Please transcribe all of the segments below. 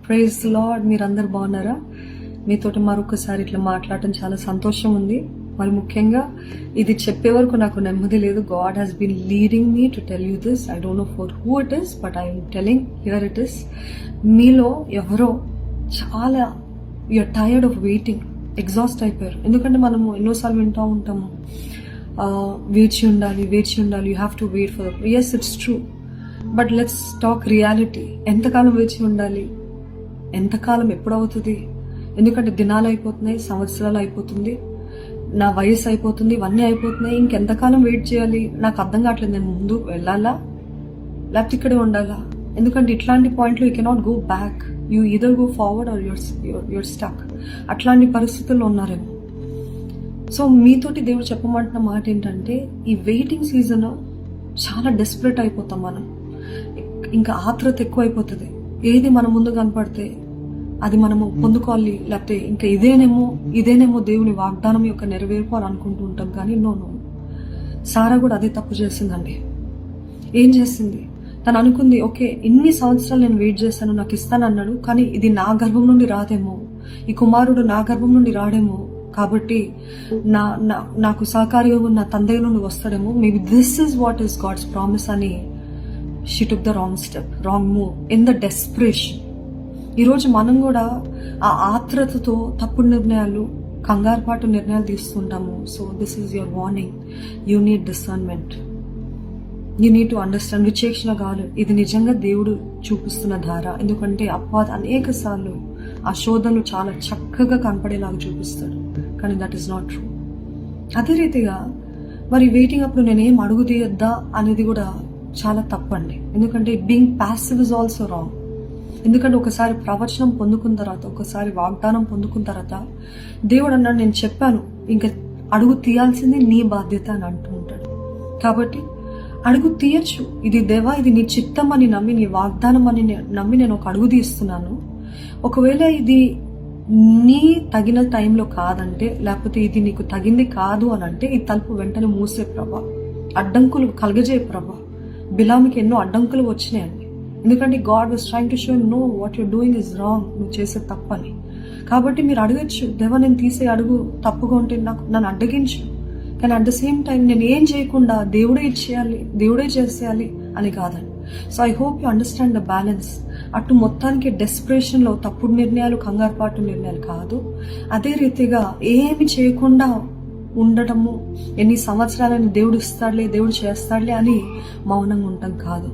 Praise lord. మీరందరు బాగున్నారా? మీతోటి మరొకసారి ఇట్లా మాట్లాడటం చాలా సంతోషం ఉంది. మరి ముఖ్యంగా ఇది చెప్పే వరకు నాకు నెమ్మది లేదు. God has been leading me to tell you this. I don't know for who it is, but I'm telling here it is. మీలో ఎవరో చాలా you're tired of waiting, exhaust అయిపోయారు. ఎందుకంటే మనము ఎన్నోసార్లు వింటూ ఉంటాము, వేచి ఉండాలి, you have to wait for. Yes, it's true, but let's talk reality. ఎంతకాలం వేచి ఉండాలి? ఎంతకాలం ఎప్పుడవుతుంది? ఎందుకంటే దినాలు అయిపోతున్నాయి, సంవత్సరాలు అయిపోతుంది, నా వయసు అయిపోతుంది, ఇవన్నీ అయిపోతున్నాయి. ఇంకెంతకాలం వెయిట్ చేయాలి? నాకు అర్థం కావట్లేదు. నేను ముందు వెళ్ళాలా లేకపోతే ఇక్కడే ఉండాలా? ఎందుకంటే ఇట్లాంటి పాయింట్లో you cannot go back. You either go forward are your stuck. అట్లాంటి పరిస్థితుల్లో ఉన్నారేమో. సో మీతోటి దేవుడు చెప్పమంటున్న మాట ఏంటంటే, ఈ వెయిటింగ్ సీజన్ చాలా డెస్పరేట్ అయిపోతాం మనం. ఇంకా ఆత్రత ఎక్కువ అయిపోతుంది. ఏది మన ముందు కనపడితే అది మనము పొందుకోవాలి, లేకపోతే ఇంకా ఇదేనేమో దేవుని వాగ్దానం యొక్క నెరవేర్పు అని అనుకుంటూ ఉంటాం. కానీ నో, సారా కూడా అదే తప్పు చేసిందండి. ఏం చేసింది? తను అనుకుంది, ఓకే ఇన్ని సంవత్సరాలు నేను వెయిట్ చేశాను, నాకు ఇస్తానన్నాడు, కానీ ఇది నా గర్భం నుండి రాదేమో, ఈ కుమారుడు నా గర్భం నుండి రాడేమో, కాబట్టి నాకు సహకారిగా ఉన్న తండ్రి నుండి వస్తాడేమో, maybe this is what is god's promise అని she took the wrong step, wrong move in the desperation. ఈరోజు మనం కూడా ఆ ఆత్రతతో తప్పుడు నిర్ణయాలు, కంగారుపాటు నిర్ణయాలు తీసుకుంటాము. So this is your warning. You need discernment, you need to understand. విచేక్షణ కాదు, ఇది నిజంగా దేవుడు చూపిస్తున్న ధార. ఎందుకంటే అపవాది అనేక సార్లు ఆ శోధనలు చాలా చక్కగా కనపడేలాగా చూపిస్తాడు, కానీ దట్ ఈస్ నాట్ ట్రూ. అదే రీతిగా మరి వెయిటింగ్ అప్పుడు నేనేం అడుగు తీయొద్దా అనేది కూడా చాలా తప్పండి. ఎందుకంటే being passive is also wrong. ఎందుకంటే ఒకసారి ప్రవచనం పొందుకున్న తర్వాత, ఒకసారి వాగ్దానం పొందుకున్న తర్వాత దేవుడు అన్నాడు, నేను చెప్పాను, ఇంకా అడుగు తీయాల్సింది నీ బాధ్యత అని అంటూ ఉంటాడు. కాబట్టి అడుగు తీయచ్చు. ఇది దేవా, ఇది నీ చిత్తం అని నమ్మి, నీ వాగ్దానం అని నమ్మి నేను ఒక అడుగు తీస్తున్నాను. ఒకవేళ ఇది నీ తగిన టైంలో కాదంటే, లేకపోతే ఇది నీకు తగింది కాదు అని అంటే, ఈ తలుపు వెంటనే మూసే ప్రభా, అడ్డంకులు కలగజేయ ప్రభా. బిలామికి ఎన్నో అడ్డంకులు వచ్చినాయండి. ఎందుకంటే God was trying to show know what you're doing is wrong, నువ్వు చేసే తప్పని. కాబట్టి మీరు అడగచ్చు, దేవా నేను తీసే అడుగు తప్పుగా ఉంటే నన్ను అడ్డగించు, కానీ అట్ ద సేమ్ టైం నేను ఏం చేయకుండా దేవుడే ఇచ్చేయాలి, దేవుడే చేసేయాలి అని కాదండి. So I hope you understand the balance. అటు మొత్తానికి డెస్పరేషన్లో తప్పుడు నిర్ణయాలు, కంగారుపాటు నిర్ణయాలు కాదు. అదే రీతిగా ఏమి చేయకుండా ఉండటము, ఎన్ని సంవత్సరాలని దేవుడు ఇస్తాడులే, దేవుడు చేస్తాడులే అని మౌనంగా ఉండటం కాదు.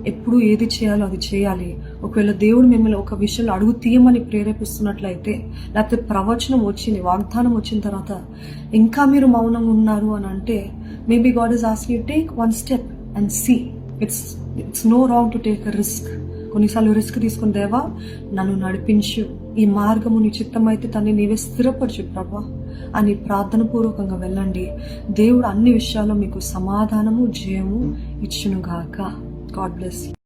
ఎప్పుడు ఏది చేయాలో అది చేయాలి. ఒకవేళ దేవుడు మిమ్మల్ని ఒక విషయంలో అడుగు తీయమని ప్రేరేపిస్తున్నట్లయితే, లేకపోతే ప్రవచనం వచ్చింది, వాగ్దానం వచ్చిన తర్వాత ఇంకా మీరు మౌనంగా ఉన్నారు అని అంటే, maybe God is asking you take one step and see. It's no wrong to take a risk. కొన్నిసార్లు రిస్క్ తీసుకుని, దేవా నన్ను నడిపించు, ఈ మార్గము నీ చిత్తమైతే తన్ని నీవే స్థిరపరచు ప్రభా అని ప్రార్థన పూర్వకంగా వెళ్ళండి. దేవుడు అన్ని విషయాల్లో మీకు సమాధానము, జయము ఇచ్చునుగాక. God bless you.